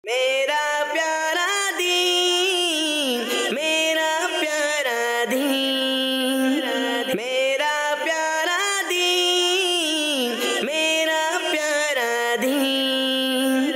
میرا پیارا دین، میرا پیارا دین، میرا پیارا دین، میرا پیارا دین۔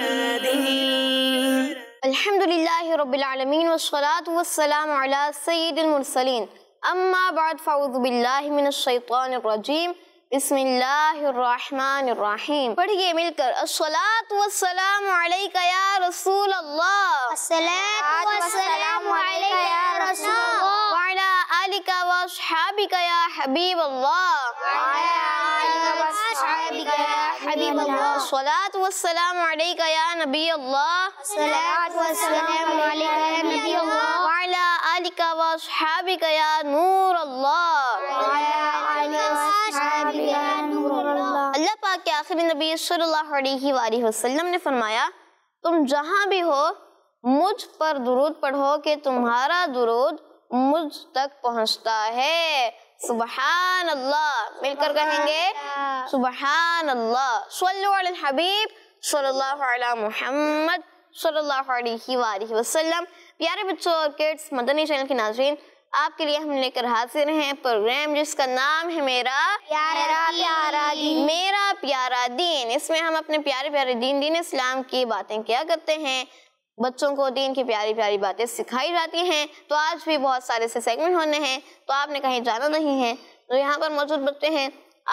الحمدللہ رب العالمین والصلاة والسلام علی سید المرسلین، اما بعد فاعوذ باللہ من الشیطان الرجیم، بسم اللہ الرحمن الرحیم۔ پڑھیے مل کر، الصلاۃ والسلام علیک یا رسول اللہ، الصلاۃ والسلام علیک یا رسول اللہ، وعلی آلک واصحابک یا حبیب اللہ، وعلی آلک واصحابک یا حبیب اللہ، الصلاۃ والسلام علیک یا نبی اللہ، الصلاۃ والسلام علیک یا نبی اللہ، وعلی آلک واصحابک یا نور اللہ، وعلی آلک واصحابک یا نور اللہ۔ اللہ پاک کے آخری نبی صلی اللہ علیہ وآلہ وسلم نے فرمایا، تم جہاں بھی ہو مجھ پر درود پڑھو کہ تمہارا درود مجھ تک پہنچتا ہے۔ سبحان اللہ، مل کر کہیں گے سبحان اللہ۔ صلو علی الحبیب صلی اللہ علی محمد صلی اللہ علیہ وآلہ وسلم۔ پیارے بچوں اور کڈس مدنی چینل کے ناظرین، آپ کے لیے ہم لے کر حاضر ہیں پروگرام جس کا نام ہے میرا پیارا دین، میرا پیارا دین۔ اس میں ہم اپنے پیارے پیارے دین اسلام کی باتیں کیا کرتے ہیں، بچوں کو دین کی پیاری پیاری باتیں سکھائی جاتی ہیں۔ تو آج بھی بہت سارے سے سیگمنٹ ہونے ہیں، تو آپ نے کہیں جانا نہیں ہے، تو یہاں پر موجود بچے ہیں،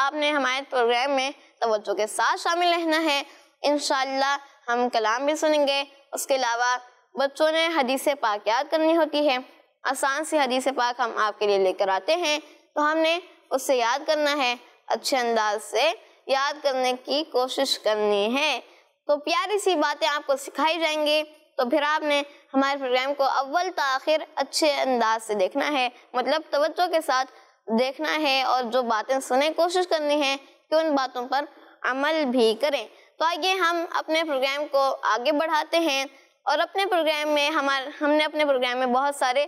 آپ نے ہمارے پروگرام میں توجہ کے ساتھ شامل رہنا ہے۔ انشاءاللہ ہم کلام بھی سنیں گے، اس کے علاوہ بچوں نے حدیث پاک یاد کرنی ہوتی ہے۔ آسان سی حدیث پاک ہم آپ کے لیے لے کر آتے ہیں، تو ہم نے اس سے یاد کرنا ہے، اچھے انداز سے یاد کرنے کی کوشش کرنی ہے۔ تو پیاری سی باتیں آپ کو سکھائی جائیں گی، تو پھر آپ نے ہمارے پروگرام کو اول تا آخر اچھے انداز سے دیکھنا ہے، مطلب توجہ کے ساتھ دیکھنا ہے، اور جو باتیں سنیں کوشش کرنی ہے کہ ان باتوں پر عمل بھی کریں۔ تو آئیے ہم اپنے پروگرام کو آگے بڑھاتے ہیں، اور اپنے پروگرام میں ہم نے اپنے پروگرام میں بہت سارے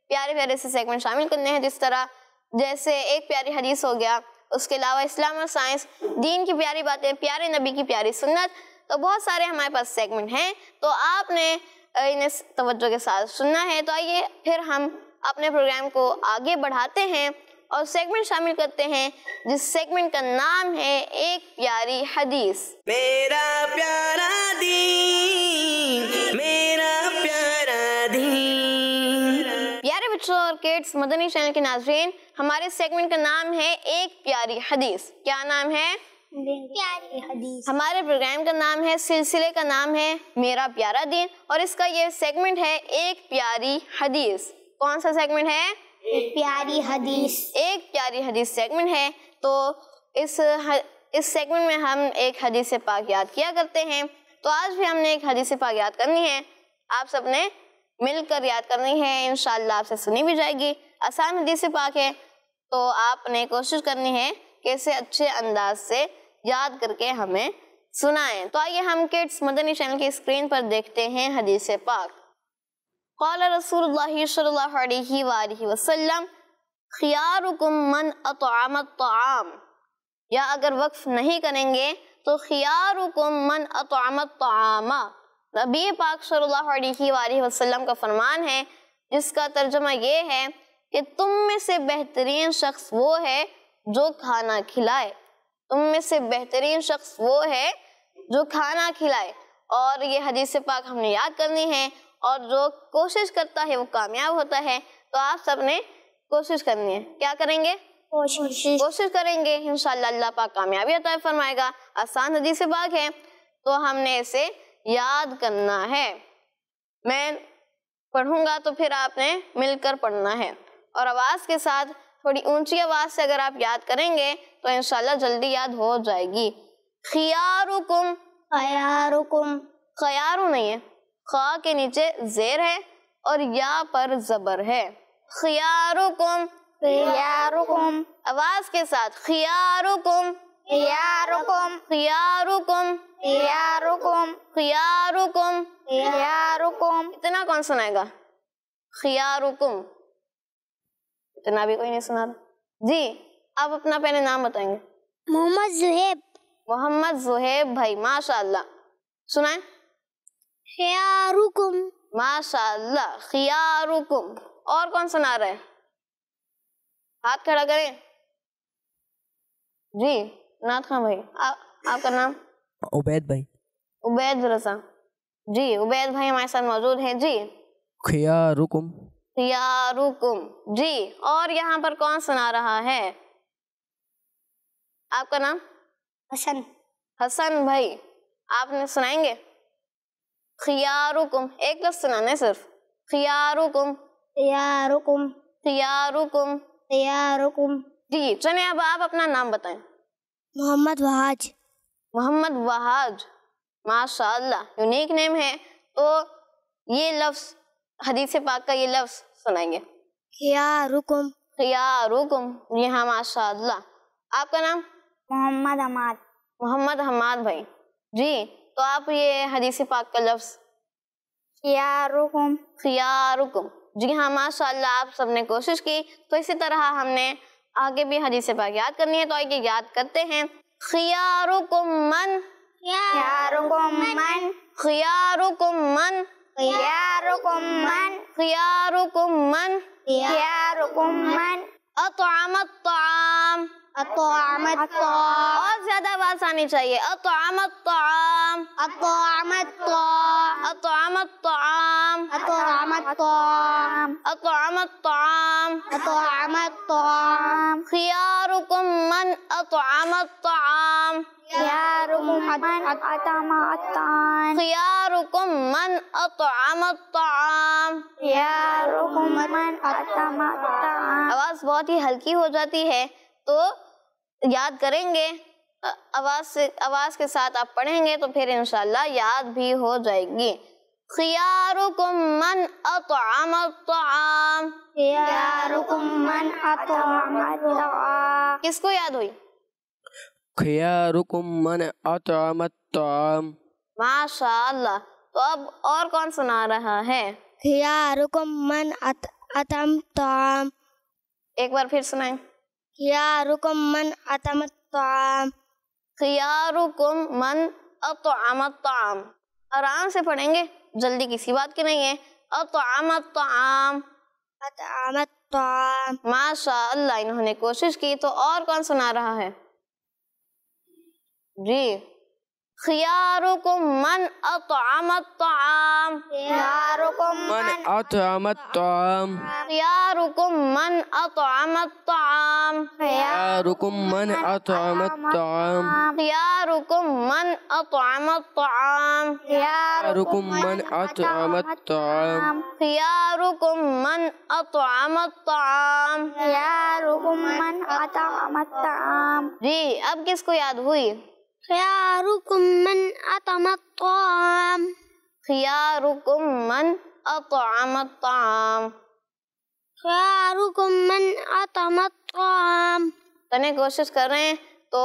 پیارے پیارے سے سیگمنٹ شامل کرنے ہیں، جس طرح جیسے ایک پیاری حدیث ہو گیا، اس کے علاوہ اسلام اور سائنس، دین کی پیاری باتیں، پیارے نبی کی پیاری سنت، تو بہت سارے ہمارے پاس سیگمنٹ ہیں، تو آپ نے انہیں توجہ کے ساتھ سننا ہے۔ تو آئیے پھر ہم اپنے پروگرام کو آگے بڑھاتے ہیں اور سیگمنٹ شامل کرتے ہیں، جس سیگمنٹ کا نام ہے ایک پیاری حدیث۔ میرا پیارا دین، میرا پیارا دین۔ پیارے بچوں اور کڈس مدنی چینل کے ناظرین، ہمارے سیگمنٹ کا نام ہے ایک پیاری حدیث۔ کیا نام ہے؟ پیاری حدیث۔ ہمارے پروگرام کا نام ہے، سلسلے کا نام ہے میرا پیارا دین، اور اس کا یہ سیگمنٹ ہے ایک پیاری حدیث۔ کون سا سیگمنٹ ہے؟ ایک پیاری حدیث۔ ایک پیاری حدیث سیگمنٹ ہے۔ تو اس سیگمنٹ میں ہم ایک حدیث پاک یاد کیا کرتے ہیں، تو آج بھی ہم نے ایک حدیث پاک یاد کرنی ہے، آپ سب نے مل کر یاد کرنی ہے، انشاءاللہ آپ سے سنی بھی جائے گی۔ آسان حدیث پاک ہے، تو آپ نے کوشش کرنی ہے کہ اسے اچھے انداز سے یاد کر کے ہمیں سنائیں۔ تو آئیے ہم کڈس مدنی چینل کی اسکرین پر دیکھتے ہیں حدیث پاک۔ قال رسول اللہ صلی اللہ علیہ وآلہ وسلم، خیارکم من اطعم الطعام، یا اگر وقف نہیں کریں گے تو خیارکم من اطعم الطعام، نبی پاک صلی اللہ علیہ وآلہ وسلم کا فرمان ہے، جس کا ترجمہ یہ ہے کہ تم میں سے بہترین شخص وہ ہے جو کھانا کھلائے، تم میں سے بہترین شخص وہ ہے جو کھانا کھلائے۔ اور یہ حدیث پاک ہم نے یاد کرنی ہے، اور جو کوشش کرتا ہے وہ کامیاب ہوتا ہے، تو آپ سب نے کوشش کرنی ہے۔ کیا کریں گے؟ کوشش کریں گے، انشاءاللہ اللہ پاک کامیابی عطا فرمائے گا۔ آسان حدیث پاک ہے، تو ہم نے اسے یاد کرنا ہے۔ میں پڑھوں گا تو پھر آپ نے مل کر پڑھنا ہے، اور آواز کے ساتھ تھوڑی اونچی آواز سے اگر آپ یاد کریں گے تو انشاءاللہ جلدی یاد ہو جائے گی۔ خیارکم، خیارکم، خیارو نہیں ہے، خا کے نیچے زیر ہے اور یا پر زبر ہے۔ خیارکم، خیارکم، آواز کے ساتھ، خیارکم، خیارکم، خیارکم، خیارکم، خیارکم۔ خیارکم۔ اتنا کون سنائے گا؟ خیارکم، اتنا بھی کوئی نہیں سنا رہا۔ جی آپ اپنا پہلے نام بتائیں گے۔ محمد زہیب۔ محمد زہیب بھائی، ماشاء اللہ، سنائیں۔ خیار ماشاء اللہ. خیارکم. اور کون سنا رہے ہیں؟ ہاتھ کھڑا کریں. جی نعت خان بھائی, آپ کا نام؟ عبید بھائی. عبید رضا. جی عبید بھائی ہمارے ساتھ موجود ہیں. جی خیارکم. خیارکم. جی اور یہاں پر کون سنا رہا ہے؟ آپ کا نام؟ حسن. حسن بھائی, آپ نے سنائیں گے؟ خیارکم. ایک لفظ سنانا صرف. خیارکم. خیارکم. خیارکم. خیارکم. جی چلیں اب آپ اپنا نام بتائیں. محمد وحاج. محمد وحاج. ماشاء اللہ, یونیک نیم ہے. تو یہ لفظ, حدیث پاک کا یہ لفظ سنائیں گے. خیارکم. خیارکم. جی ہاں ماشاء اللہ. آپ کا نام؟ محمد حماد. محمد حماد بھائی. جی تو آپ یہ حدیث پاک کا لفظ. خیارکم. خیارکم. جی ہاں ماشاء اللہ, آپ سب نے کوشش کی. تو اسی طرح ہم نے آگے بھی حدیث پاک یاد کرنی ہے, تو آگے یاد کرتے ہیں. خیارکم من. خیارکم من. خیارکم من. خیارکم من. خیارکم من. خیارکم من. اطعم الطعام. اطعم الطعام. اور زیادہ آواز آنی چاہیے. اطعم الطعام. اطعم الطعام. اطعم الطعام. اطعم الطعام. اطعم الطعام. اطعم الطعام. خياركم من اطعم الطعام. خياركم من اطعم الطعام. خياركم من اطعم الطعام. خياركم من اطعم الطعام. آواز بہت ہی ہلکی ہو جاتی ہے, تو یاد کریں گے. آواز کے ساتھ آپ پڑھیں گے تو پھر انشاءاللہ یاد بھی ہو جائے گی. خياركم من اطعم الطعام. خياركم من اطعم الطعام. کس کو یاد ہوئی؟ خیارکم من اطعم الطعام. ماشاء اللہ. تو اب اور کون سنا رہا ہے؟ خياركم من اطعم الطعام. ایک بار پھر سنائیں. خياركم من اطعم الطعام. خياركم من اطعم الطعام. آرام سے پڑھیں گے, جلدی کسی بات کی نہیں ہے. اطعم الطعام. اطعم الطعام. ماشاء اللہ, انہوں نے کوشش کی. تو اور کون سنا رہا ہے؟ جی خياركم من اطعم الطعام. خياركم من اطعم الطعام. خياركم من اطعم الطعام. خیارکم من اطعم الطعام. خياركم من اطعم الطعام. خیارکم من اطعم الطعام. خياركم من اطعم الطعام. خياركم من اطعم الطعام. جی اب کس کو یاد ہوئی؟ خياركم من اطعم الطعام. خياركم من اطعم الطعام. خياركم من اطعم الطعام. تنے کوشش کر رہے ہیں تو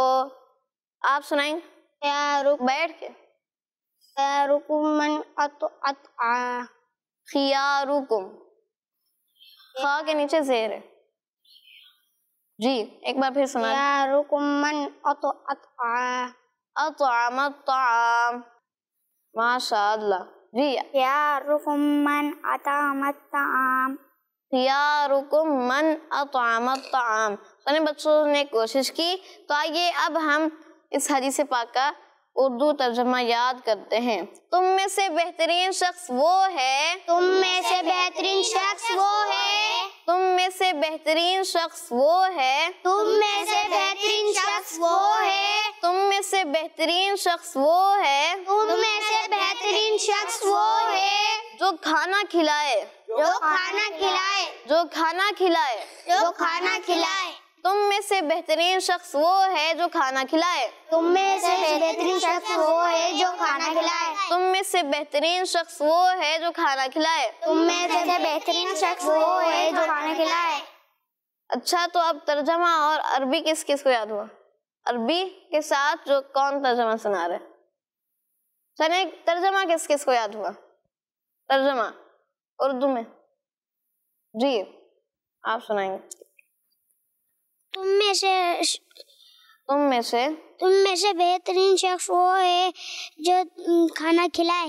آپ سنائیں بیٹھ کے. خياركم من اطعم. خياركم. خا کے نیچے زیر ہے. جی ایک بار پھر سنا. خياركم من اطعم. اطعم الطعام. ماشاء اللہ. جی خياركم من اطعم الطعام. خياركم من اطعم الطعام. سنے بچوں نے کوشش کی. تو آئیے اب ہم اس حدیث پاک کا اردو ترجمہ یاد کرتے ہیں. تم میں سے بہترین شخص وہ ہے. تم میں سے بہترین شخص وہ ہے. تم میں سے بہترین شخص وہ ہے. تم میں سے بہترین شخص وہ ہے. تم میں سے بہترین شخص وہ ہے. تم میں سے بہترین شخص وہ ہے. جو کھانا کھلائے. جو کھانا کھلائے. جو کھانا کھلائے. جو کھانا کھلائے. تم میں سے بہترین شخص وہ ہے جو کھانا کھلائے. تم میں سے بہترین شخص وہ ہے جو کھانا کھلائے. تم میں سے بہترین شخص وہ ہے جو کھانا کھلائے. تم میں سے بہترین شخص وہ ہے جو کھانا کھلائے. اچھا تو اب ترجمہ اور عربی کس کس کو یاد ہوا؟ عربی کے ساتھ جو کون ترجمہ سنا رہے؟ چلیں ترجمہ کس کس کو یاد ہوا؟ ترجمہ اردو میں. جی آپ سنائیں گے. تم میں سے بہترین شخص وہ ہے جو کھانا کھلائے.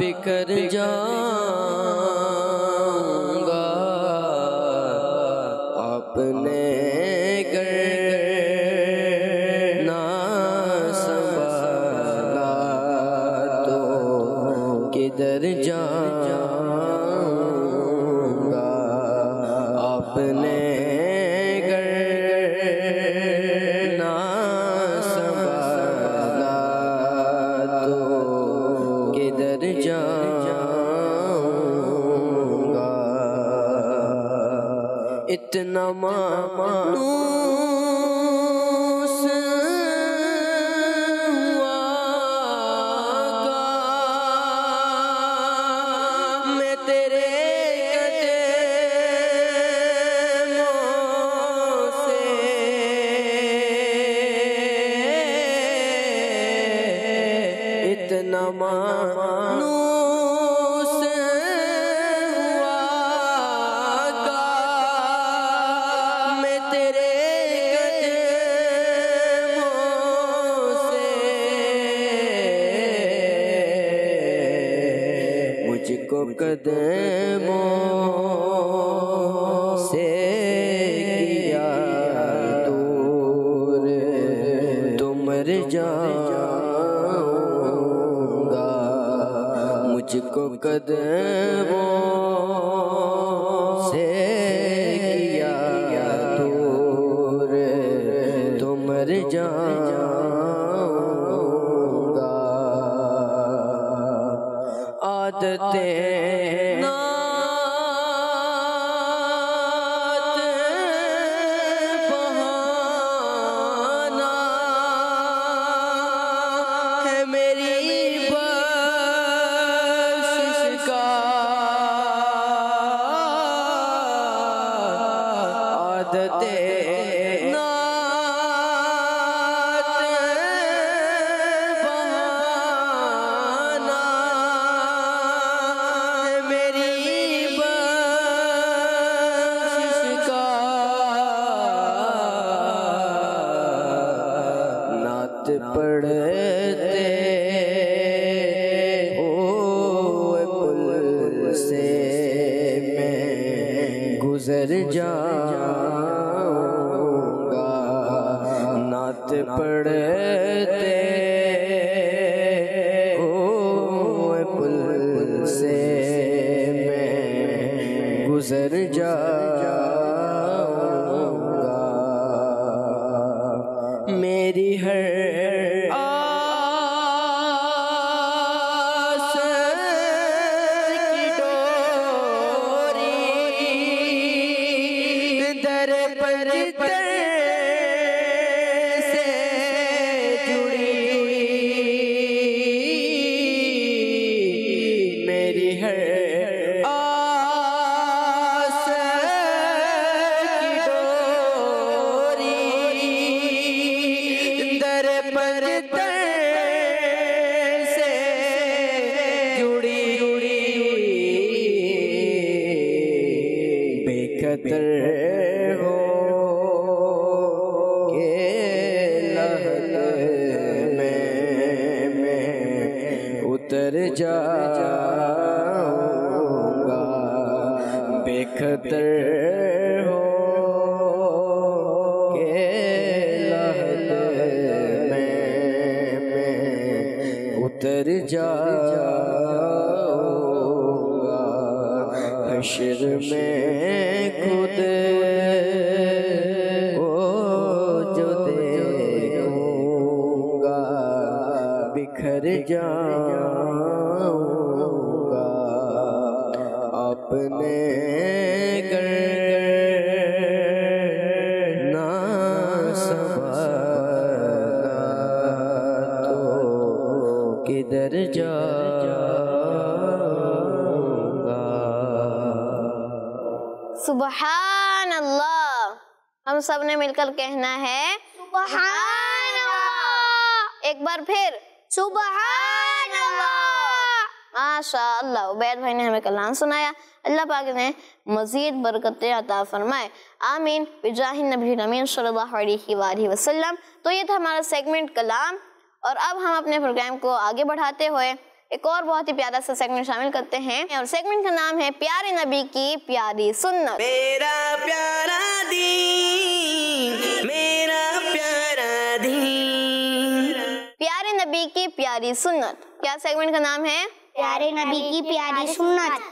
بکھر جاؤں گا اپنے گھر نہ سنبھالا تو کدھر جاؤں گا اپنے گھر نہ سنبھالا تو کدھر جاؤں گا اتنا مانوس ہوا گا میں تیرے قدموں سے اتنا مانوس ہوا گا میں تیرے قدموں سے مجھ کو قدموں سے کیا دور تو مر جاؤں گا مجھ کو قدموں سے کیا دور تو مر جاؤں گا عادتیں نعت بہانا ہے میری بخشش کا عادتیں نعت بہانا ہے میری بخشش کا نعت پڑھتے ہوئے پل سے میں گزر جاؤں گا نعت پڑھتے ہوئے پل سے میں گزر جاؤں گا میری ہر آس کی ڈوری در پر در سے جڑی میری ہر آس کی ڈوری در پر در سے جڑی بے قدر ہو کے لہد میں اتر جاؤں گا بے قدر ہو کے لہد میں اتر جاؤں گا حشر میں خود کو جو دیکھوں گا بکھر جاؤں گا اپنے گھر نہ سنبھالا تو کدھر جاؤں گا سبحان اللہ ہم سب نے مل کر کہنا ہے سبحان اللہ ایک بار پھر سبحان اللہ ماشاء اللہ عبید بھائی نے ہمیں کلام سنایا اللہ پاک نے مزید برکتیں عطا فرمائے آمین بجاہ النبی الامین صلی اللہ علیہ وآلہ وسلم. تو یہ تھا ہمارا سیگمنٹ کلام اور اب ہم اپنے پروگرام کو آگے بڑھاتے ہوئے ایک اور بہت ہی پیارا سا سیگمنٹ شامل کرتے ہیں اور سیگمنٹ کا نام ہے پیارے نبی کی پیاری سنت. میرا پیارا دین، میرا پیارا دین. پیارے نبی کی پیاری سنت. کیا سیگمنٹ کا نام ہے؟ پیارے نبی کی پیاری سنت.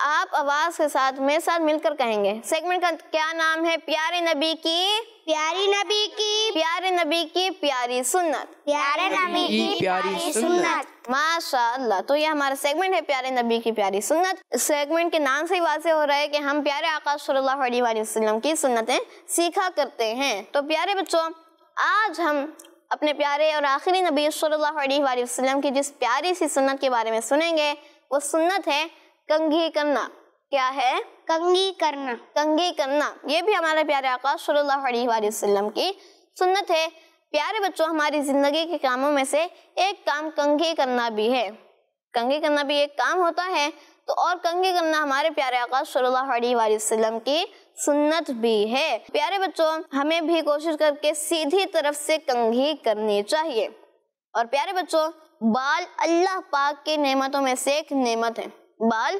آپ آواز کے ساتھ میرے ساتھ مل کر کہیں گے. سیگمنٹ کا کیا نام ہے؟ پیارے نبی کی پیاری نبی کی پیارے نبی کی پیاری سنت. پیارے نبی کی پیاری سنت. ماشاء اللہ. تو یہ ہمارا سیگمنٹ ہے پیارے نبی کی پیاری سنت. اس سیگمنٹ کے نام سے ہی واضح ہو رہا ہے کہ ہم پیارے آقا صلی اللہ علیہ وآلہ وسلم کی سنتیں سیکھا کرتے ہیں. تو پیارے بچوں، آج ہم اپنے پیارے اور آخری نبی صلی اللہ علیہ وآلہ وسلم کی جس پیاری سی سنت کے بارے میں سنیں گے وہ سنت ہے کنگھی کرنا. کیا ہے؟ کنگھی کرنا. کنگھی کرنا. یہ بھی ہمارے پیارے آقا صلی اللہ علیہ وآلہ وسلم کی سنت ہے. پیارے بچوں، ہماری زندگی کے کاموں میں سے ایک کام کنگھی کرنا بھی ہے. کنگھی کرنا بھی ایک کام ہوتا ہے. تو اور کنگھی کرنا ہمارے پیارے آقا صلی اللہ علیہ وآلہ وسلم کی سنت بھی ہے. پیارے بچوں، ہمیں بھی کوشش کر کے سیدھی طرف سے کنگھی کرنی چاہیے. اور پیارے بچوں، بال اللہ پاک کی نعمتوں میں سے ایک نعمت ہے. بال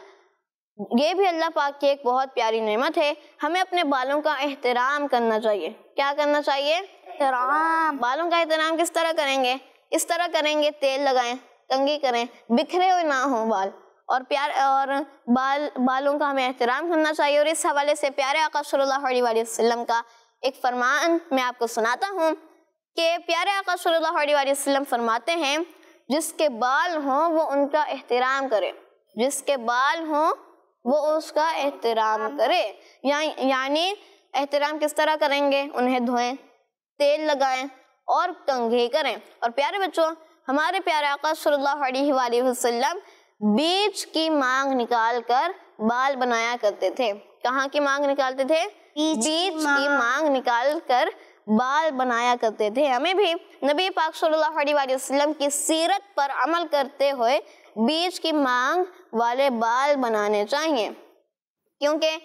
یہ بھی اللہ پاک کی ایک بہت پیاری نعمت ہے. ہمیں اپنے بالوں کا احترام کرنا چاہیے. کیا کرنا چاہیے؟ احترام. بالوں کا احترام کس طرح کریں گے؟ اس طرح کریں گے، تیل لگائیں، کنگھی کریں، بکھرے ہوئے نہ ہوں بال. اور بالوں کا ہمیں احترام کرنا چاہیے. اور اس حوالے سے پیارے آقا صلی اللہ علیہ وآلہ وسلم کا ایک فرمان میں آپ کو سناتا ہوں کہ پیارے آقا صلی اللہ علیہ وآلہ وسلم فرماتے ہیں جس کے بال ہوں وہ ان کا احترام کرے. جس کے بال ہوں وہ اس کا احترام کرے. یعنی احترام کس طرح کریں گے؟ انہیں دھوئیں، تیل لگائیں اور کنگھی کریں. اور پیارے بچوں، ہمارے پیارے آقا صلی اللہ علیہ وآلہ وسلم بیچ کی مانگ نکال کر بال بنایا کرتے تھے. کہاں کی مانگ نکالتے تھے؟ بیچ کی مانگ نکال کر بال بنایا کرتے تھے. ہمیں بھی نبی پاک صلی اللہ علیہ وآلہ وسلم کی سیرت پر عمل کرتے ہوئے بیچ کی مانگ والے بال بنانے چاہیے. کیونکہ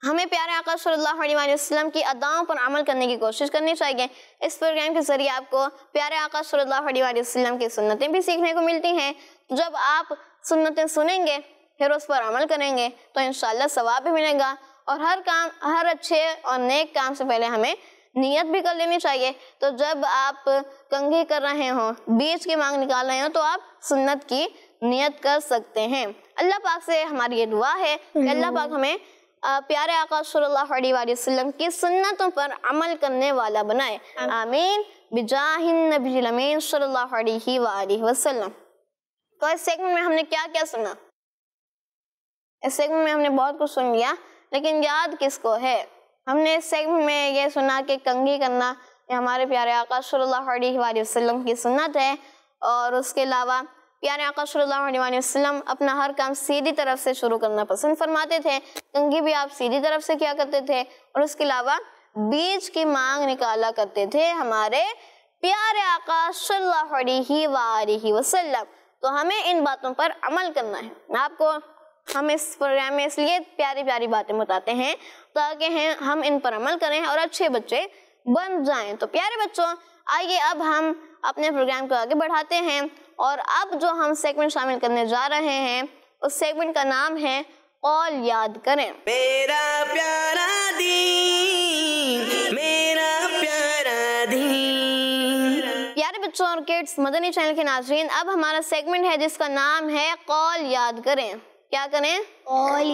ہمیں پیارے آقا صلی اللہ علیہ وآلہ وسلم کی اداؤں پر عمل کرنے کی کوشش کرنی چاہیے. اس پروگرام کے ذریعے آپ کو پیارے آقا صلی اللہ علیہ وآلہ وسلم کی سنتیں بھی سیکھنے کو ملتی ہیں. جب آپ سنتیں سنیں گے پھر اس پر عمل کریں گے تو انشاءاللہ ثواب بھی ملے گا. اور ہر اچھے اور نیک کام سے پہلے ہمیں نیت بھی کر لینی چاہیے. تو جب آپ کنگھی کر رہے ہوں، بیچ کی مانگ نکال رہے ہوں تو آپ سنت کی نیت کر سکتے ہیں. اللہ پاک سے ہماری یہ دعا ہے کہ اللہ پاک ہمیں پیارے آقا صلی اللہ علیہ وآلہ وسلم کی سنتوں پر عمل کرنے والا بنائے. آمین بجاہ النبی الامین صلی اللہ علیہ وآلہ وسلم. تو اس سیگمنٹ میں ہم نے کیا کیا سنا؟ اس سیگمنٹ میں ہم نے بہت کچھ سن لیا، لیکن یاد کس کو ہے؟ ہم نے اس سیگمنٹ میں یہ سنا کہ کنگھی کرنا یہ ہمارے پیارے آقا صلی اللہ علیہ وآلہ وسلم کی سنت ہے. اور اس کے علاوہ پیارے آقا صلی اللہ علیہ وآلہ وسلم اپنا ہر کام سیدھی طرف سے شروع کرنا پسند فرماتے تھے. کنگھی بھی آپ سیدھی طرف سے کیا کرتے تھے. اور اس کے علاوہ بیچ کی مانگ نکالا کرتے تھے ہمارے پیارے آقا صلی اللہ علیہ وآلہ وسلم. تو ہمیں ان باتوں پر عمل کرنا ہے. آپ کو ہم اس پروگرام میں اس لیے پیاری پیاری باتیں بتاتے ہیں تاکہ ہم ان پر عمل کریں اور اچھے بچے بن جائیں. تو پیارے بچوں، آئیے اب ہم اپنے پروگرام کو آگے بڑھاتے ہیں. اور اب جو ہم سیگمنٹ شامل کرنے جا رہے ہیں اس سیگمنٹ کا نام ہے قول یاد کریں. میرا پیارا دین، میرا پیارا دین. پیارے بچوں اور کڈس مدنی چینل کے ناظرین، اب ہمارا سیگمنٹ ہے جس کا نام ہے قول یاد کریں. کیا کریں؟ قول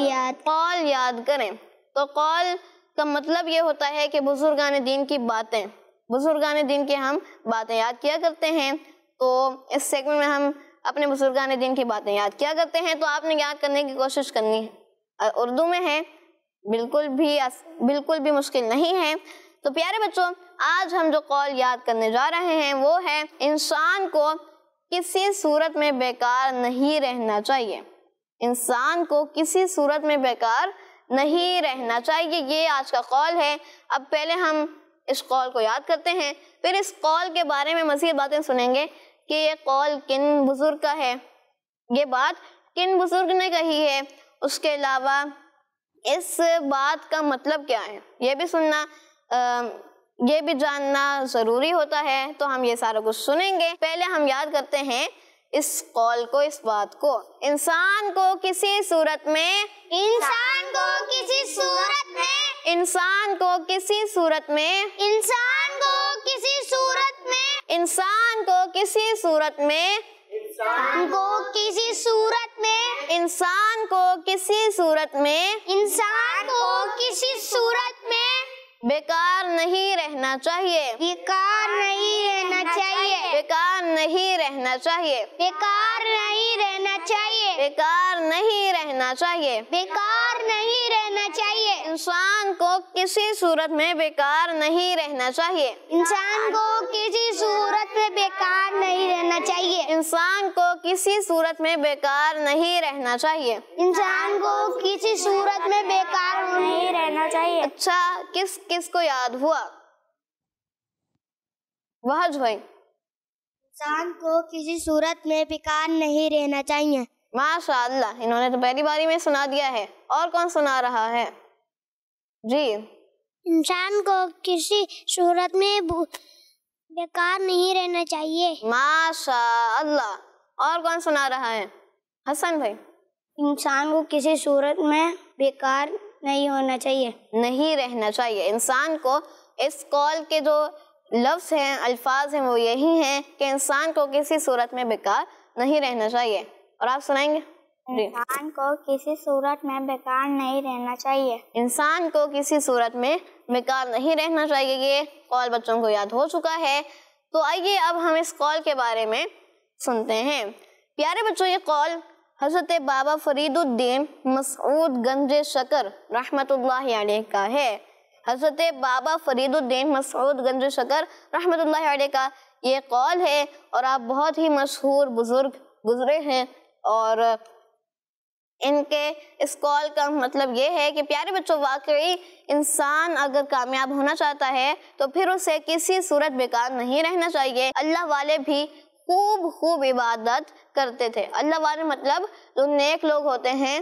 یاد کریں. تو قول کا مطلب یہ ہوتا ہے کہ بزرگان دین کی باتیں، بزرگان دین کی ہم باتیں یاد کیا کرتے ہیں. تو اس سیگمنٹ میں ہم اپنے بزرگان دین کی باتیں یاد کیا کرتے ہیں. تو آپ نے یاد کرنے کی کوشش کرنی ہے. اردو میں ہے، بالکل بھی مشکل نہیں ہے. تو پیارے بچوں، آج ہم جو قول یاد کرنے جا رہے ہیں وہ ہے انسان کو کسی صورت میں بیکار نہیں رہنا چاہیے. انسان کو کسی صورت میں بیکار نہیں رہنا چاہیے. یہ آج کا قول ہے. اب پہلے ہم اس قول کو یاد کرتے ہیں، پھر اس قول کے بارے میں مزید باتیں سنیں گے کہ یہ قول کن بزرگ کا ہے، یہ بات کن بزرگ نے کہی ہے. اس کے علاوہ اس بات کا مطلب کیا ہے یہ بھی سننا، یہ بھی جاننا ضروری ہوتا ہے. تو ہم یہ سارا کچھ سنیں گے. پہلے ہم یاد کرتے ہیں اس قول کو، اس بات کو، انسان کو کسی صورت میں، انسان کو کسی صورت میں، انسان کو کسی صورت میں، انسان کو کسی صورت میں، انسان کو کسی صورت میں، انسان کو کسی صورت میں، انسان کو کسی صورت میں، انسان کو کسی صورت میں بیکار نہیں رہنا چاہیے، بیکار نہیں رہنا چاہیے، بیکار نہیں رہنا چاہیے، بیکار نہیں رہنا چاہیے، بیکار نہیں رہنا چاہیے، بیکار نہیں رہنا چاہیے، انسان کو کسی صورت میں بیکار نہیں رہنا چاہیے، انسان کو کسی صورت میں بیکار نہیں رہنا چاہیے، انسان کو کسی صورت میں بیکار نہیں رہنا چاہیے، انسان کو کسی صورت میں بیکار نہیں رہنا چاہیے۔ اچھا، کس کس کو یاد ہوا؟ وحج بھائی۔ انسان کو کسی صورت میں بیکار نہیں رہنا چاہیے۔ ماشاء اللہ، انہوں نے تو پہلی باری میں سنا دیا ہے۔ اور کون سنا رہا ہے؟ جی، انسان کو کسی صورت میں بیکار نہیں رہنا چاہیے۔ ماشاء اللہ۔ اور کون سنا رہا ہے؟ حسن بھائی۔ انسان کو کسی صورت میں بیکار نہیں ہونا چاہیے، نہیں رہنا چاہیے۔ انسان کو اس قول کے جو لفظ ہیں، الفاظ ہیں، وہ یہی ہیں کہ انسان کو کسی صورت میں بیکار نہیں رہنا چاہیے۔ اور آپ سنائیں گے؟ جی۔ انسان کو کسی صورت میں بیکار نہیں رہنا چاہیے، انسان کو کسی صورت میں بیکار نہیں رہنا چاہیے۔ یہ قول بچوں کو یاد ہو چکا ہے۔ تو آئیے اب ہم اس قول کے بارے میں سنتے ہیں۔ پیارے بچوں، یہ قول حضرت بابا فرید الدین مسعود گنج شکر رحمۃ اللہ علیہ کا ہے۔ حضرت بابا فرید الدین مسعود گنج شکر رحمۃ اللہ علیہ کا یہ قول ہے، اور آپ بہت ہی مشہور بزرگ گزرے ہیں، اور ان کے اس قول کا مطلب یہ ہے کہ پیارے بچوں، واقعی انسان اگر کامیاب ہونا چاہتا ہے تو پھر اسے کسی صورت بیکار نہیں رہنا چاہیے۔ اللہ والے بھی خوب عبادت کرتے تھے۔ اللہ والے مطلب جو نیک لوگ ہوتے ہیں،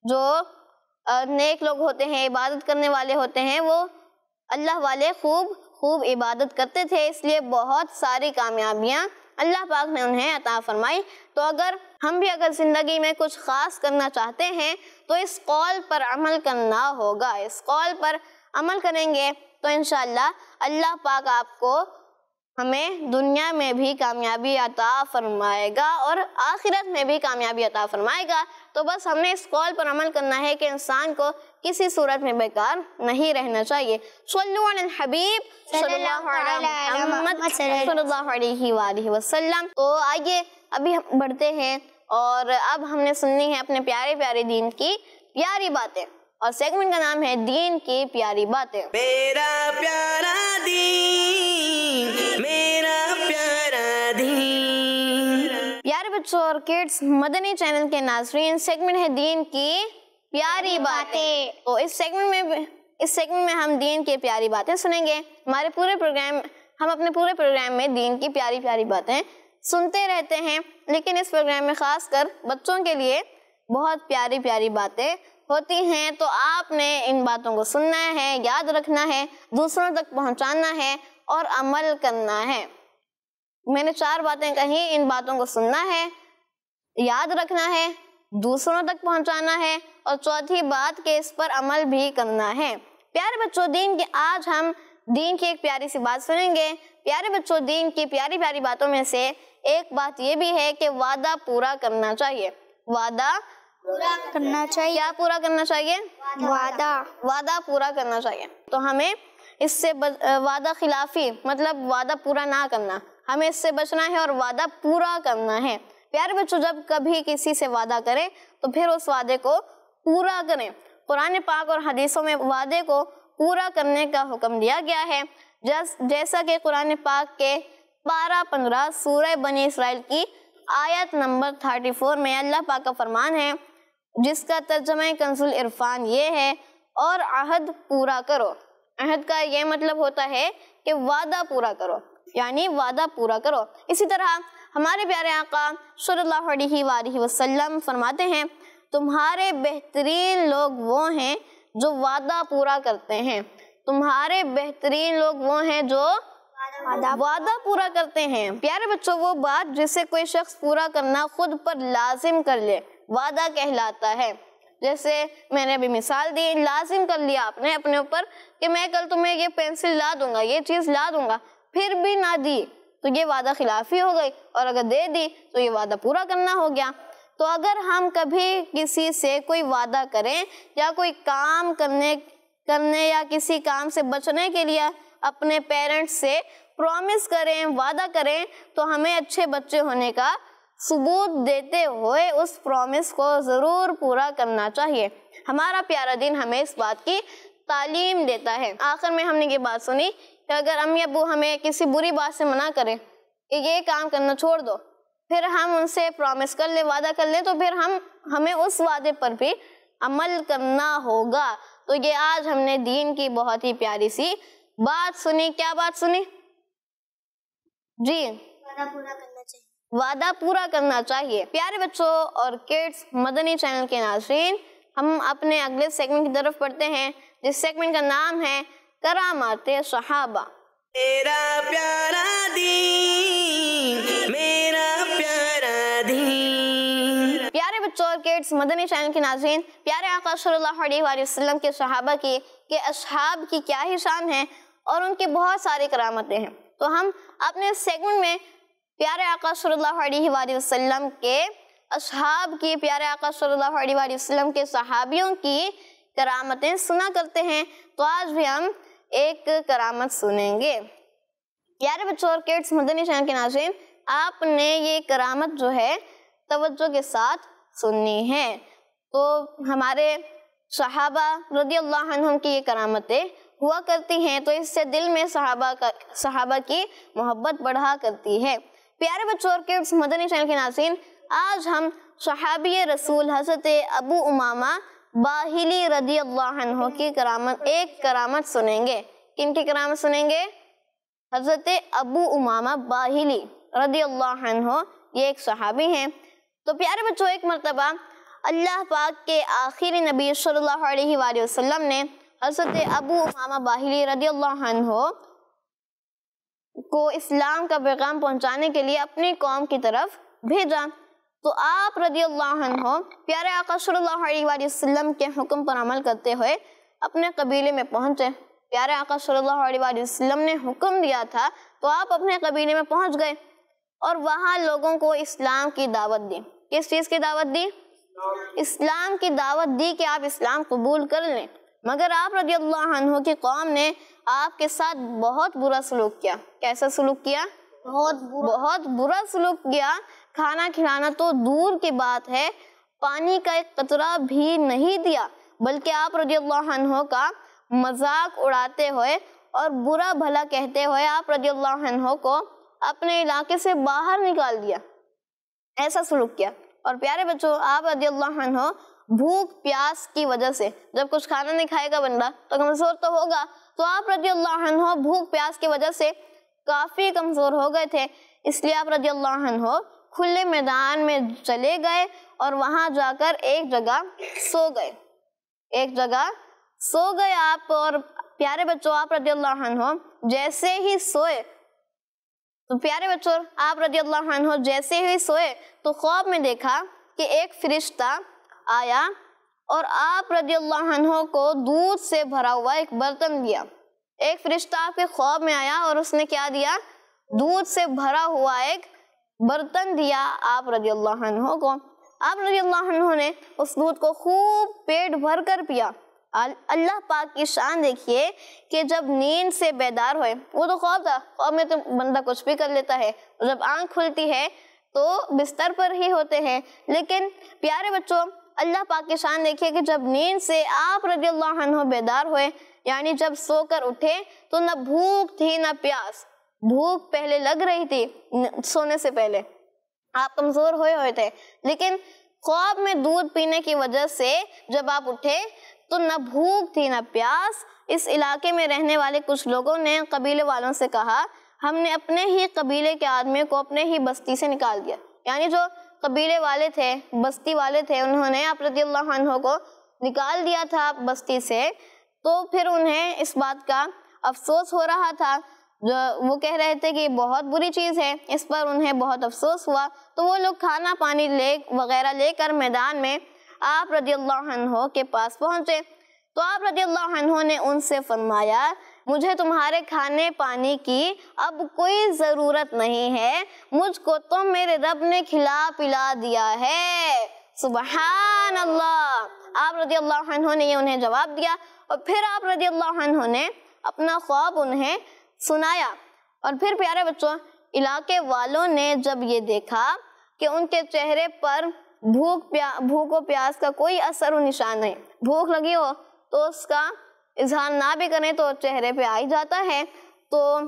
جو نیک لوگ ہوتے ہیں، عبادت کرنے والے ہوتے ہیں، وہ اللہ والے خوب عبادت کرتے تھے، اس لیے بہت ساری کامیابیاں اللہ پاک نے انہیں عطا فرمائی۔ تو ہم بھی اگر زندگی میں کچھ خاص کرنا چاہتے ہیں تو اس قول پر عمل کرنا ہوگا۔ اس قول پر عمل کریں گے تو انشاءاللہ اللہ پاک آپ کو، ہمیں دنیا میں بھی کامیابی عطا فرمائے گا اور آخرت میں بھی کامیابی عطا فرمائے گا۔ تو بس ہم نے اس قول پر عمل کرنا ہے کہ انسان کو کسی صورت میں بیکار نہیں رہنا چاہیے۔ صلو علی الحبیب صلی اللہ علیہ محمد صلی اللہ علیہ وآلہ وسلم۔ تو آئیے ابھی ہم بڑھتے ہیں، اور اب ہم نے سننی ہے اپنے پیارے پیارے دین کی پیاری باتیں، اور سیگمنٹ کا نام ہے دین کی پیاری باتیں۔ میرا پیارا دین، میرا پیارا دین۔ پیارے بچوں اور کڈس مدنی چینل کے ناظرین، سیگمنٹ ہے دین کی پیاری باتیں۔ تو اس سیگمنٹ میں ہم دین کی پیاری باتیں سنیں گے۔ ہم اپنے پورے پروگرام میں دین کی پیاری پیاری باتیں سنتے رہتے ہیں، لیکن اس پروگرام میں خاص کر بچوں کے لیے بہت پیاری پیاری باتیں ہوتی ہیں۔ تو آپ نے ان باتوں کو سننا ہے، یاد رکھنا ہے، دوسروں تک پہنچانا ہے اور عمل کرنا ہے۔ میں نے 4 باتیں کہیں، ان باتوں کو سننا ہے، یاد رکھنا ہے، دوسروں تک پہنچانا ہے، اور چوتھی بات کہ اس پر عمل بھی کرنا ہے۔ پیارے بچوں، آج ہم دین کی ایک پیاری سی بات سنیں گے۔ پیارے بچوں، دین کی پیاری پیاری باتوں میں سے ایک بات یہ بھی ہے کہ وعدہ پورا کرنا چاہیے۔ وعدہ پورا کرنا چاہیے۔ کیا پورا کرنا چاہیے؟ وعدہ پورا کرنا چاہیے۔ تو ہمیں اس سے وعدہ خلافی مطلب وعدہ پورا نہ کرنا، ہمیں اس سے بچنا ہے اور وعدہ پورا کرنا ہے۔ پیارے بچوں، جب کبھی کسی سے وعدہ کریں تو پھر اس وعدے کو پورا کریں۔ قرآن پاک اور حدیثوں میں وعدے کو پورا کرنے کا حکم دیا گیا ہے، جیسا کہ قرآن پاک کے پارہ 15 سورہ بنی اسرائیل کی آیت نمبر 34 میں اللہ پاک کا فرمان ہے، جس کا ترجمہ کنز العرفان یہ ہے، اور عہد پورا کرو۔ عہد کا یہ مطلب ہوتا ہے کہ وعدہ پورا کرو، یعنی وعدہ پورا کرو۔ اسی طرح ہمارے پیارے آقا صلی اللہ علیہ وآلہ وسلم فرماتے ہیں، تمہارے بہترین لوگ وہ ہیں جو وعدہ پورا کرتے ہیں۔ تمہارے بہترین لوگ وہ ہیں جو وعدہ پورا کرتے ہیں۔ پیارے بچوں، وہ بات جسے کوئی شخص پورا کرنا خود پر لازم کر لے وعدہ کہلاتا ہے۔ جیسے میں نے ابھی مثال دی، لازم کر لیا آپ نے اپنے اوپر کہ میں کل تمہیں یہ پینسل لا دوں گا، یہ چیز لا دوں گا، پھر بھی نہ دی تو یہ وعدہ خلافی ہو گئی، اور اگر دے دی تو یہ وعدہ پورا کرنا ہو گیا۔ تو اگر ہم کبھی کسی سے کوئی وعدہ کریں یا کوئی کام کرنے یا کسی کام سے بچنے کے لیے اپنے پیرنٹس سے پرومس کریں، وعدہ کریں، تو ہمیں اچھے بچے ہونے کا ثبوت دیتے ہوئے اس پرومس کو ضرور پورا کرنا چاہیے۔ ہمارا پیارا دین ہمیں اس بات کی تعلیم دیتا ہے۔ آخر میں ہم نے یہ بات سنی کہ اگر امی ابو ہمیں کسی بری بات سے منع کریں کہ یہ کام کرنا چھوڑ دو، پھر ہم ان سے پرومس کر لیں، وعدہ کر لیں، تو پھر ہمیں اس وعدے پر بھی عمل کرنا ہوگا۔ تو یہ آج ہم نے دین کی بہت ہی پیاری سی بات سنی۔ کیا بات سنی جی؟ وعدہ پورا کرنا چاہیے۔ پیارے بچوں اور کڈس مدنی چینل کے ناظرین، ہم اپنے اگلے سیگمنٹ کی طرف پڑھتے ہیں، جس سیگمنٹ کا نام ہے کرامات صحابہ۔ میرا پیارا دین، میرا پیارا دین۔ پیارے بچوں اور کڈس مدنی چینل کے ناظرین، پیارے آقا صلی اللہ علیہ وآلہ وسلم کے صحابہ کی کہ اصحاب کی کیا ہی شان ہے اور ان کی بہت ساری کرامتیں ہیں۔ تو ہم اپنے سیگمنٹ میں پیارے آقا صلی اللہ علیہ وآلہ وسلم کے اصحاب کی، پیارے آقا صلی اللہ علیہ وآلہ وسلم کے صحابیوں کی کرامتیں سنا کرتے ہیں۔ تو آج بھی ہم ایک کرامت سنیں گے۔ پیارے بچوں اور کڈس مدنی چینل کے ناظرین، آپ نے یہ کرامت جو ہے توجہ کے ساتھ سننی ہے۔ تو ہمارے صحابہ رضی اللہ عنہم کی یہ کرامتیں ہوا کرتی ہیں، تو اس سے دل میں صحابہ کی محبت بڑھا کرتی ہے۔ پیارے بچوں اور کڈس مدنی چینل کے ناظرین، آج ہم صحابی رسول حضرت ابو امامہ باہلی رضی اللہ عنہ کی ایک کرامت سنیں گے۔ کن کی کرامت سنیں گے؟ حضرت ابو امامہ باہلی رضی اللہ عنہ، یہ ایک صحابی ہیں۔ تو پیارے بچوں، ایک مرتبہ اللہ پاک کے آخری نبی صلی اللہ علیہ وآلہ وسلم نے حضرت ابو امامہ باہلی رضی اللہ عنہ کو اسلام کا پیغام پہنچانے کے لیے اپنی قوم کی طرف بھیجا۔ تو آپ رضی اللہ عنہ پیارے آقا صلی اللہ علیہ وآلہ وسلم کے حکم پر عمل کرتے ہوئے اپنے قبیلے میں پہنچے۔ پیارے آقا صلی اللہ علیہ وآلہ وسلم نے حکم دیا تھا تو آپ اپنے قبیلے میں پہنچ گئے اور وہاں لوگوں کو اسلام کی دعوت دی۔ کس چیز کی دعوت دی؟ اسلام کی دعوت دی کہ آپ اسلام قبول کر لیں۔ مگر آپ رضی اللہ عنہ کی قوم نے آپ کے ساتھ بہت برا سلوک کیا۔ کیسا سلوک کیا؟ بہت برا سلوک کیا۔ کھانا کھلانا تو دور کی بات ہے، پانی کا ایک قطرہ بھی نہیں دیا، بلکہ آپ رضی اللہ عنہ کا مذاق اڑاتے ہوئے اور برا بھلا کہتے ہوئے آپ رضی اللہ عنہ کو اپنے علاقے سے باہر نکال دیا۔ ایسا سلوک کیا۔ اور پیارے بچوں، آپ رضی اللہ عنہ بھوک پیاس کی وجہ سے، جب کچھ کھانا نہیں کھائے گا بندہ تو کمزور تو ہوگا، تو آپ رضی اللہ عنہ بھوک پیاس کی وجہ سے کافی کمزور ہو گئے تھے۔ اس لیے آپ رضی اللہ عنہ کھلے میدان میں چلے گئے اور وہاں جا کر ایک جگہ سو گئے آپ۔ اور پیارے بچوں، آپ رضی اللہ عنہ جیسے ہی سوئے تو خواب میں دیکھا کہ ایک فرشتہ آیا اور آپ رضی اللہ عنہ کو دودھ سے بھرا ہوا ایک برتن دیا۔ ایک فرشتہ آپ کے خواب میں آیا اور اس نے کیا دیا؟ دودھ سے بھرا ہوا ایک برتن دیا آپ رضی اللہ عنہ کو۔ آپ رضی اللہ عنہ نے اس دودھ کو خوب پیٹ بھر کر پیا۔ اللہ پاک کی شان دیکھیے کہ جب نیند سے بیدار ہوئے، وہ تو خواب تھا، خواب میں تو بندہ کچھ بھی کر لیتا ہے، جب آنکھ کھلتی ہے تو بستر پر ہی ہوتے ہیں، لیکن پیارے بچوں اللہ پاک کی شان دیکھیے کہ جب نیند سے آپ رضی اللہ عنہ بیدار ہوئے، یعنی جب سو کر اٹھے تو نہ بھوک تھی نہ پیاس۔ بھوک پہلے لگ رہی تھی سونے سے پہلے، آپ کمزور ہوئے تھے، لیکن خواب میں دودھ پینے کی وجہ سے جب آپ اٹھے تو نہ بھوک تھی نہ پیاس۔ اس علاقے میں رہنے والے کچھ لوگوں نے قبیلے والوں سے کہا، ہم نے اپنے ہی قبیلے کے آدمی کو اپنے ہی بستی سے نکال دیا۔ یعنی جو قبیلے والے تھے، بستی والے تھے، انہوں نے آپ رضی اللہ عنہ کو نکال دیا تھا بستی سے۔ تو پھر انہیں اس بات کا افسوس ہو رہا تھا وہ کہہ رہے تھے کہ یہ بہت بری چیز ہے، اس پر انہیں بہت افسوس ہوا، تو وہ لوگ کھانا پانی وغیرہ لے کر میدان میں آپ رضی اللہ عنہ کے پاس پہنچے، تو آپ رضی اللہ عنہ نے ان سے فرمایا مجھے تمہارے کھانے پانی کی اب کوئی ضرورت نہیں ہے، مجھ کو تو میرے رب نے کھلا پلا دیا ہے۔ سبحان اللہ۔ آپ رضی اللہ عنہ نے یہ انہیں جواب دیا، اور پھر آپ رضی اللہ عنہ نے اپنا خواب انہیں سنایا۔ اور پھر پیارے بچوں، علاقے والوں نے جب یہ دیکھا کہ ان کے چہرے پر بھوک و پیاس کا کوئی اثر و نشان نہیں، بھوک لگی ہو تو اس کا اظہار نہ بھی کریں تو چہرے پہ آ ہی جاتا ہے، تو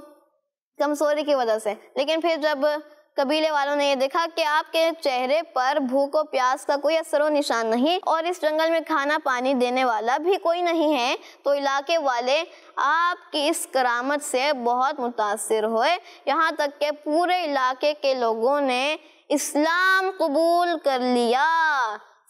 کمزوری کی وجہ سے، لیکن پھر جب قبیلے والوں نے یہ دیکھا کہ آپ کے چہرے پر بھوک و پیاس کا کوئی اثر و نشان نہیں اور اس جنگل میں کھانا پانی دینے والا بھی کوئی نہیں ہے، تو علاقے والے آپ کی اس کرامت سے بہت متاثر ہوئے، یہاں تک کہ پورے علاقے کے لوگوں نے اسلام قبول کر لیا۔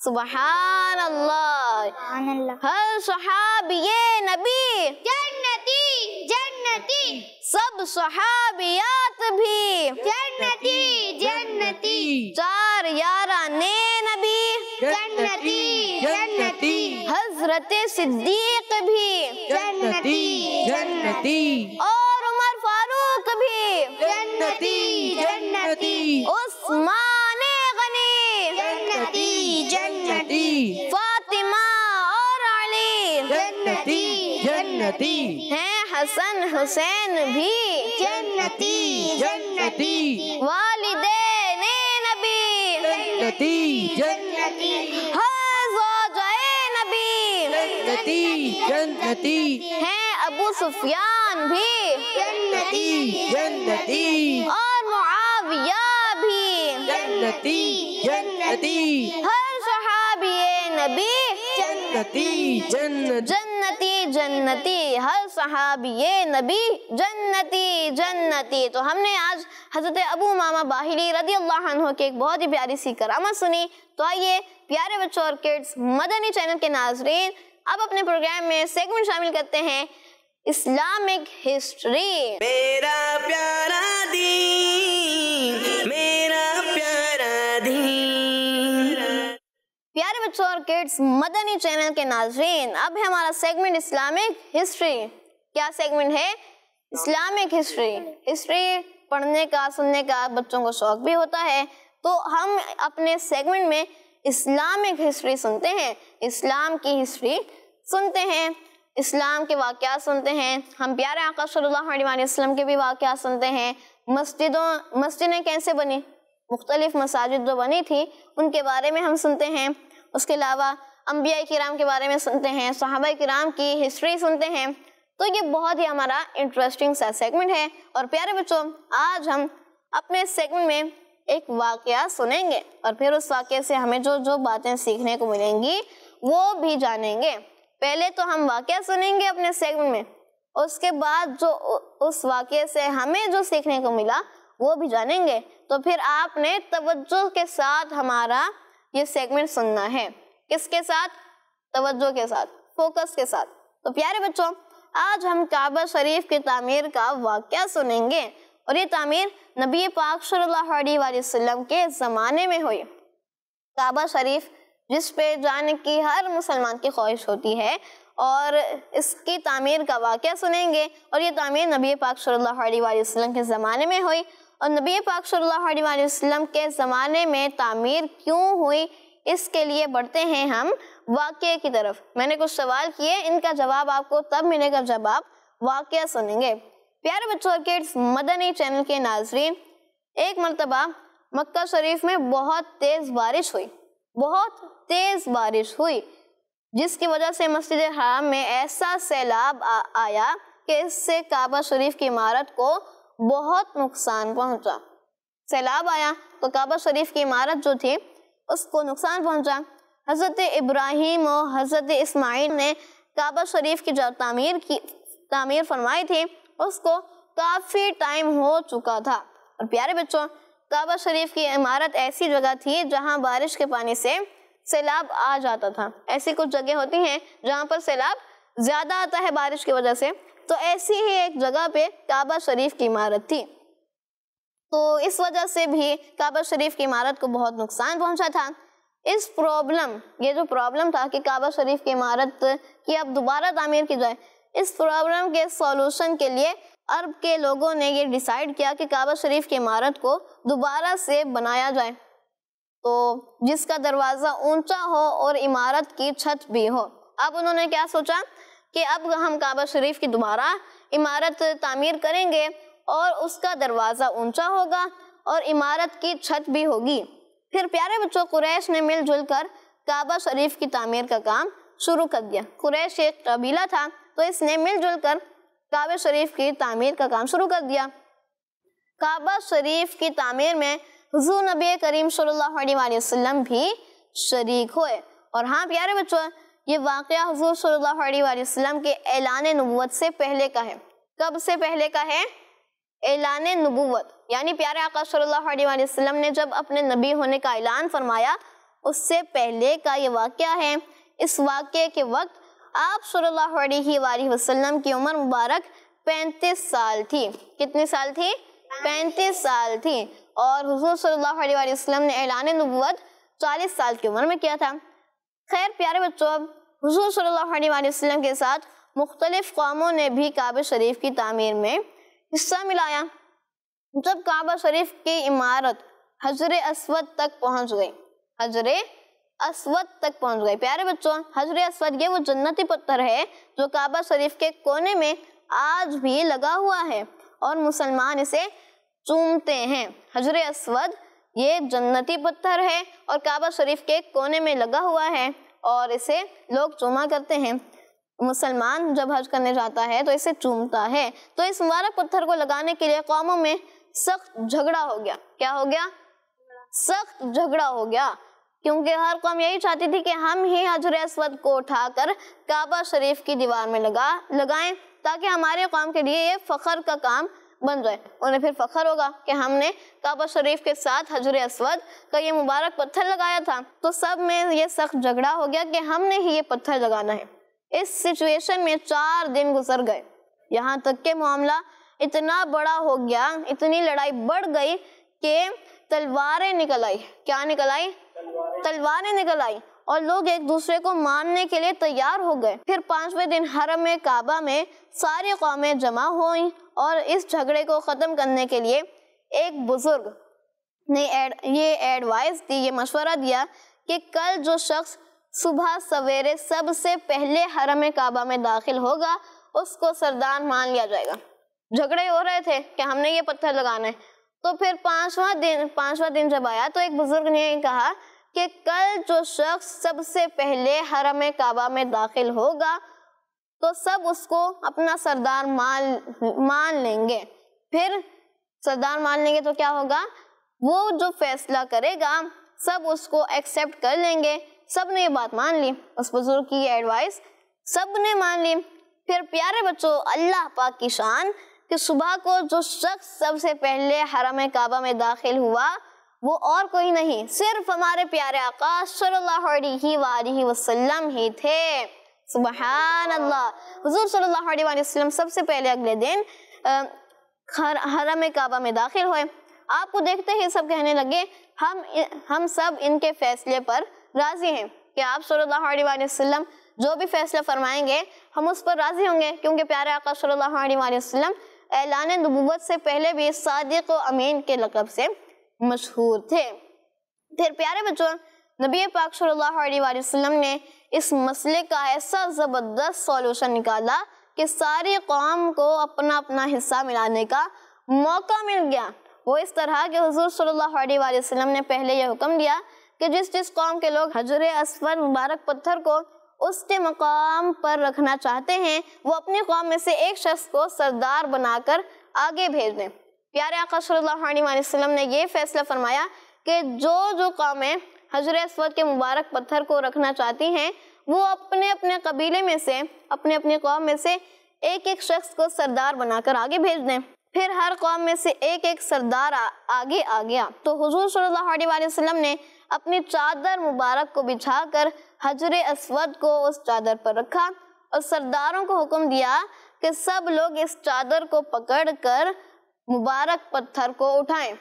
سبحان اللہ۔ ہر صحابی نبی جنتی جنتی، سب صحابیات بھی جنتی جنتی، 4 یارانے نبی جنتی جنتی، حضرت صدیق بھی جنتی جنتی، اور عمر فاروق بھی جنتی جنتی، عثمان غنی جنتی جنتی، فاطمہ اور علی جنتی جنتی، ہیں، حسن حسین بھی جنتی جنتی، والدین نبی جنتی جنتی، ہر زوجائے نبی جنتی جنتی، ہیں، ابو سفیان بھی جنتی جنتی، اور معاویہ بھی جنتی جنتی، ہر صحابی نبی جنتی جنتی جنتی، ہر صحابی نبی جنتی جنتی۔ تو ہم نے آج حضرت ابو امامہ باہلی رضی اللہ عنہ کی ایک بہت ہی پیاری سی کرامت سنی۔ تو آئیے پیارے بچوں اور کڈز مدنی چینل کے ناظرین، اب اپنے پروگرام میں سیگمنٹ شامل کرتے ہیں اسلامک ہسٹری۔ میرا پیارا دین، میرا پیارا دین۔ پیارے بچوں اور کڈز مدنی چینل کے ناظرین، اب ہے ہمارا سیگمنٹ اسلامک ہسٹری۔ کیا سیگمنٹ ہے؟ Islamic history. ہسٹری پڑھنے کا سننے کا بچوں کو شوق بھی ہوتا ہے، تو ہم اپنے سیگمنٹ میں اسلامک ہسٹری سنتے ہیں، اسلام کی ہسٹری سنتے ہیں، اسلام کے واقعات سنتے ہیں، ہم پیارے آقا صلی اللہ علیہ وسلم کے بھی واقعات سنتے ہیں، مسجدیں کیسے بنی، مختلف مساجد جو بنی تھی ان کے بارے میں ہم سنتے ہیں، اس کے علاوہ انبیاء کرام کے بارے میں سنتے ہیں، صحابہ کرام کی ہسٹری سنتے ہیں۔ تو یہ بہت ہی ہمارا انٹرسٹنگ سا سیگمنٹ ہے، اور پیارے بچوں آج ہم اپنے سیگمنٹ میں ایک واقعہ سنیں گے، اور پھر اس واقعے سے ہمیں جو باتیں سیکھنے کو ملیں گی وہ بھی جانیں گے۔ پہلے تو ہم واقعہ سنیں گے اپنے سیگمنٹ میں، اس کے بعد جو اس واقعے سے ہمیں جو سیکھنے کو ملا وہ بھی جانیں گے، تو پھر آپ نے توجہ کے ساتھ ہمارا یہ سیگمنٹ سننا ہے۔ کس کے ساتھ؟ توجہ کے ساتھ، فوکس کے ساتھ۔ تو پیارے بچوں آج ہم کعبہ شریف کی تعمیر کا واقعہ سنیں گے، اور یہ تعمیر نبی پاک صلی اللہ علیہ وسلم کے زمانے میں ہوئی۔ کعبہ شریف جس پہ جانے کی ہر مسلمان کی خواہش ہوتی ہے، اور اس کی تعمیر کا واقعہ سنیں گے، اور یہ تعمیر نبی پاک صلی اللہ علیہ وسلم کے زمانے میں ہوئی، اور نبی پاک صلی اللہ علیہ وسلم کے زمانے میں تعمیر کیوں ہوئی، اس کے لیے بڑھتے ہیں ہم واقعے کی طرف۔ میں نے کچھ سوال کیے، ان کا جواب آپ کو تب ملے گا جب آپ واقعہ سنیں گے۔ پیارے بچوں اور کڈز مدنی چینل کے ناظرین، ایک مرتبہ مکہ شریف میں بہت تیز بارش ہوئی، جس کی وجہ سے مسجد حرام میں ایسا سیلاب آیا کہ اس سے کعبہ شریف کی عمارت کو بہت نقصان پہنچا۔ سیلاب آیا تو کعبہ شریف کی عمارت جو تھی اس کو نقصان پہنچا۔ حضرت ابراہیم اور حضرت اسماعیل نے کعبہ شریف کی جو تعمیر فرمائی تھی اس کو کافی ٹائم ہو چکا تھا، اور پیارے بچوں کعبہ شریف کی عمارت ایسی جگہ تھی جہاں بارش کے پانی سے سیلاب آ جاتا تھا۔ ایسی کچھ جگہ ہوتی ہیں جہاں پر سیلاب زیادہ آتا ہے بارش کی وجہ سے، تو ایسی ہی ایک جگہ پہ کعبہ شریف کی عمارت تھی، تو اس وجہ سے بھی کعبہ شریف کی عمارت کو بہت نقصان پہنچا تھا۔ یہ جو پرابلم تھا کہ کعبہ شریف کی عمارت کی اب دوبارہ تعمیر کی جائے، اس پرابلم کے سولوشن کے لیے عرب کے لوگوں نے یہ ڈیسائیڈ کیا کہ کعبہ شریف کی عمارت کو دوبارہ سے بنایا جائے، تو جس کا دروازہ اونچا ہو اور عمارت کی چھت بھی ہو۔ اب انہوں نے کیا سوچا کہ اب ہم کعبہ شریف کی دوبارہ عمارت تعمیر کریں گے اور اس کا دروازہ اونچا ہوگا اور عمارت کی چھت بھی ہوگی۔ پھر پیارے بچوں، قریش نے مل جل کر کعبہ شریف کی تعمیر کا کام شروع کر دیا۔ قریش ایک قبیلہ تھا، تو اس نے مل جل کر کعبہ شریف کی تعمیر کا کام شروع کر دیا۔ کعبہ شریف کی تعمیر میں حضور نبی کریم صلی اللہ علیہ وسلم بھی شریک ہوئے۔ اور ہاں پیارے بچوں، یہ واقعہ حضور صلی اللہ علیہ وسلم کے اعلان نبوت سے پہلے کا ہے۔ کب سے پہلے کا ہے؟ اعلان نبوت، یعنی پیارے آقا صلی اللہ علیہ وسلم نے جب اپنے نبی ہونے کا اعلان فرمایا اس سے پہلے کا یہ واقعہ ہے۔ اس واقعے کے وقت آپ صلی اللہ علیہ وآلہ وسلم کی عمر مبارک 35 سال تھی۔ کتنی سال تھی؟ 35 سال تھی، اور حضور صلی اللہ علیہ وآلہ وسلم نے اعلان نبوت 40 سال کی عمر میں کیا تھا۔ خیر پیارے بچوں، حضور صلی اللہ علیہ وآلہ وسلم کے ساتھ مختلف قوموں نے بھی کعبہ شریف کی تعمیر میں حصہ ملایا۔ جب کعبہ شریف کی عمارت حجر اسود تک پہنچ گئی، حجر اسود تک پہنچ گئی، پیارے بچوں حجر اسود یہ وہ جنتی پتھر ہے جو کعبہ شریف کے کونے میں آج بھی لگا ہوا ہے اور مسلمان اسے چومتے ہیں۔ حجر اسود یہ جنتی پتھر ہے اور کعبہ شریف کے کونے میں لگا ہوا ہے اور اسے لوگ چوما کرتے ہیں۔ مسلمان جب حج کرنے جاتا ہے تو اسے چومتا ہے۔ تو اس مبارک پتھر کو لگانے کے لیے قوموں میں سخت جھگڑا ہو گیا۔ کیا ہو گیا؟ سخت جھگڑا ہو گیا، کیونکہ ہر قوم یہی چاہتی تھی کہ ہم ہی حجر اسود کو اٹھا کر کعبہ شریف کی دیوار میں لگائیں تاکہ ہمارے قوم کے لیے یہ فخر کا کام بن جائے۔ انہیں پھر فخر ہوگا کہ ہم نے کعبہ شریف کے ساتھ حجر اسود کا یہ مبارک پتھر لگایا تھا۔ تو سب میں یہ سخت جھگڑا ہو گیا کہ ہم نے ہی یہ پتھر لگانا ہے۔ اس سچویشن میں 4 دن گزر گئے، یہاں تک کہ معاملہ اتنا بڑا ہو گیا، اتنی لڑائی بڑھ گئی کہ تلواریں نکل آئی۔ کیا نکل آئی؟ تلواریں نکل آئی، اور لوگ ایک دوسرے کو مارنے کے لیے تیار ہو گئے۔ پھر 5ویں دن حرم کعبہ میں ساری قومیں جمع ہوئیں اور اس جھگڑے کو ختم کرنے کے لیے ایک بزرگ نے یہ ایڈوائز دی، یہ مشورہ دیا کہ کل جو شخص صبح سویرے سب سے پہلے حرم کعبہ میں داخل ہوگا اس کو سردار مان لیا جائے گا۔ جھگڑے ہو رہے تھے کہ ہم نے یہ پتھر لگانا ہے، تو پھر 5واں دن جب آیا تو ایک بزرگ نے کہا کہ کل جو شخص سب سے پہلے حرم کعبہ میں داخل ہوگا تو سب اس کو اپنا سردار مان لیں گے۔ پھر سردار مان لیں گے تو کیا ہوگا؟ وہ جو فیصلہ کرے گا سب اس کو ایکسیپٹ کر لیں گے۔ سب نے یہ بات مان لی، اس بزرگ کی ایڈوائس سب نے مان لی۔ پھر پیارے بچوں، اللہ پاک کی شان کہ صبح کو جو شخص سب سے پہلے حرم کعبہ میں داخل ہوا وہ اور کوئی نہیں، صرف ہمارے پیارے آقا صلی اللہ علیہ وآلہ وسلم ہی تھے۔ سبحان اللہ، حضور صلی اللہ علیہ وسلم سب سے پہلے اگلے دن حرم کعبہ میں داخل ہوئے۔ آپ کو دیکھتے ہی سب کہنے لگے ہم سب ان کے فیصلے پر راضی ہیں کہ آپ صلی اللہ علیہ وسلم جو بھی فیصلہ فرمائیں گے ہم اس پر راضی ہوں گے، کیونکہ پیارے آقا صلی اللہ علیہ وسلم اعلان نبوت سے پہلے بھی صادق و امین کے لقب سے مشہور تھے۔ پھر پیارے بچوں، نبی پاک صلی اللہ علیہ وسلم نے اس مسئلے کا ایسا زبردست سولوشن نکالا کہ ساری قوم کو اپنا اپنا حصہ ملانے کا موقع مل گیا۔ وہ اس طرح کہ حضور صلی اللہ علیہ وسلم نے پہلے یہ حکم دیا کہ جس قوم کے لوگ حجر اسود مبارک پتھر کو اس کے مقام پر رکھنا چاہتے ہیں وہ اپنی قوم میں سے ایک شخص کو سردار بنا کر آگے بھیج دیں۔ پیارے آقا صلی اللہ علیہ وسلم نے یہ فیصلہ فرمایا کہ جو قومیں حجر اسود کے مبارک پتھر کو رکھنا چاہتی ہیں وہ اپنے اپنے قبیلے میں سے اپنے قوم میں سے ایک ایک شخص کو سردار بنا کر آگے بھیج دیں۔ پھر ہر قوم میں سے ایک ایک سردار آگے آ گیا تو حضور صلی اللہ علیہ وسلم نے اپنی چادر مبارک کو بچھا کر حجر اسود کو اس چادر پر رکھا اور سرداروں کو حکم دیا کہ سب لوگ اس چادر کو پکڑ کر مبارک پتھر کو اٹھائیں.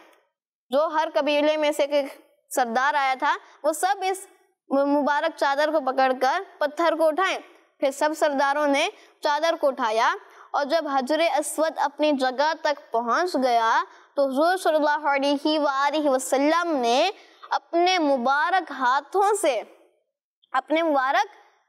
جو ہر قبیلے میں سے ایک سردار آیا تھا وہ سب اس مبارک چادر کو پکڑ کر پتھر کو اٹھائیں. پھر سب سرداروں نے چادر کو اٹھایا اور جب حجر اسود اپنی جگہ تک پہنچ گیا تو حضور صلی اللہ علیہ وآلہ وسلم نے اپنے مبارک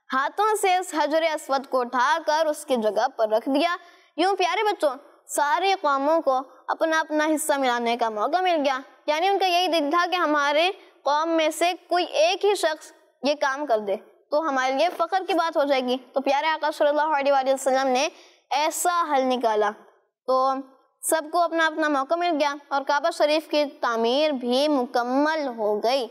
ہاتھوں سے اس حجر اسود کو اٹھا کر اس کی جگہ پر رکھ دیا. یوں پیارے بچوں ساری قوموں کو اپنا اپنا حصہ ملانے کا موقع مل گیا. یعنی ان کا یہی دل تھا کہ ہمارے قوم میں سے کوئی ایک ہی شخص یہ کام کر دے تو ہمارے لیے فخر کی بات ہو جائے گی. تو پیارے آقا صلی اللہ علیہ وآلہ وسلم نے ایسا حل نکالا تو سب کو اپنا اپنا موقع مل گیا اور کعبہ شریف کی تعمیر بھی مکمل ہو گئی.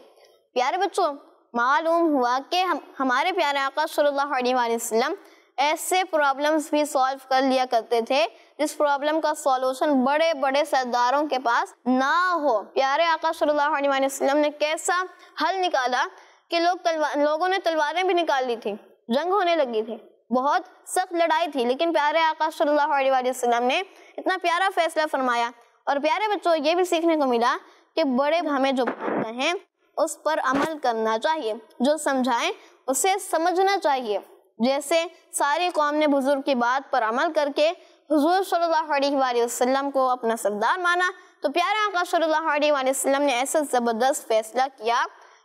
پیارے بچوں معلوم ہوا کہ ہمارے پیارے آقا صلی اللہ علیہ وآلہ وسلم ایسے پرابلمز بھی سالو کر لیا کرتے تھے جس پرابلم کا سولوشن بڑے بڑے سرداروں کے پاس نہ ہو. پیارے آقا صلی اللہ علیہ وآلہ وسلم نے کیسا حل نکالا کہ لوگوں نے تلواریں بھی نکال لی تھی, جنگ ہونے لگی تھی, بہت سخت لڑائی تھی, لیکن پیارے آقا صلی اللہ علیہ وآلہ وسلم نے اتنا پیارا فیصلہ فرمایا. اور پیارے بچوں یہ بھی سیکھنے کو ملا کہ بڑے ہمیں جو بات کہیں اس پر عمل کرنا چاہیے, جو سمجھائیں اسے سمجھنا چاہیے. جیسے ساری قوم نے بزرگ کی بات پر عمل کر کے حضور صلی اللہ علیہ وآلہ وسلم کو اپنا سردار مانا, تو پیارے آقا صلی اللہ علیہ وآلہ وسلم نے ایسا زبردست فیصلہ کیا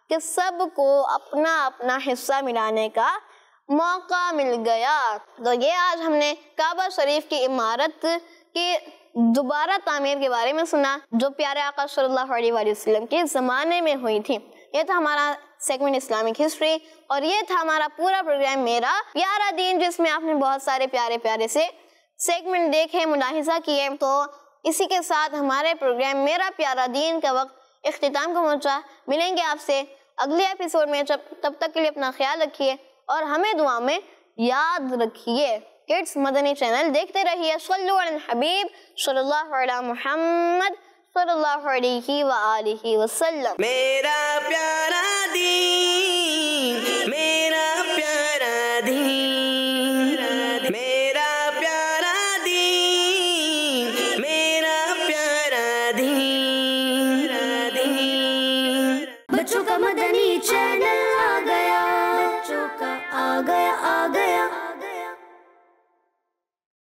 کہ سب کو اپنا اپنا حصہ ملانے کا موقع مل گیا. تو یہ آج ہم نے کعبہ شریف کی عمارت کی دوبارہ تعمیر کے بارے میں سنا جو پیارے آقا صلی اللہ علیہ وآلہ وسلم کے زمانے میں ہوئی تھی. یہ تھا ہمارا سیگمنٹ اسلامک ہسٹری اور یہ تھا ہمارا پورا پروگرام میرا پیارا دین, جس میں آپ نے بہت سارے پیارے پیارے سے سیگمنٹ دیکھے, ملاحظہ کیے. تو اسی کے ساتھ ہمارے پروگرام میرا پیارا دین کا وقت اختتام کو پہنچا. ملیں گے آپ سے اگلے ایپیسوڈ میں, تب تک کے لیے اپنا خیال رکھیے اور ہمیں دعا میں یاد رکھیے. کڈس مدنی چینل دیکھتے رہیے. صلو علی الحبیب صلی اللہ علی محمد صلی اللہ علیہ وآلہ وسلم. میرا پیارا دین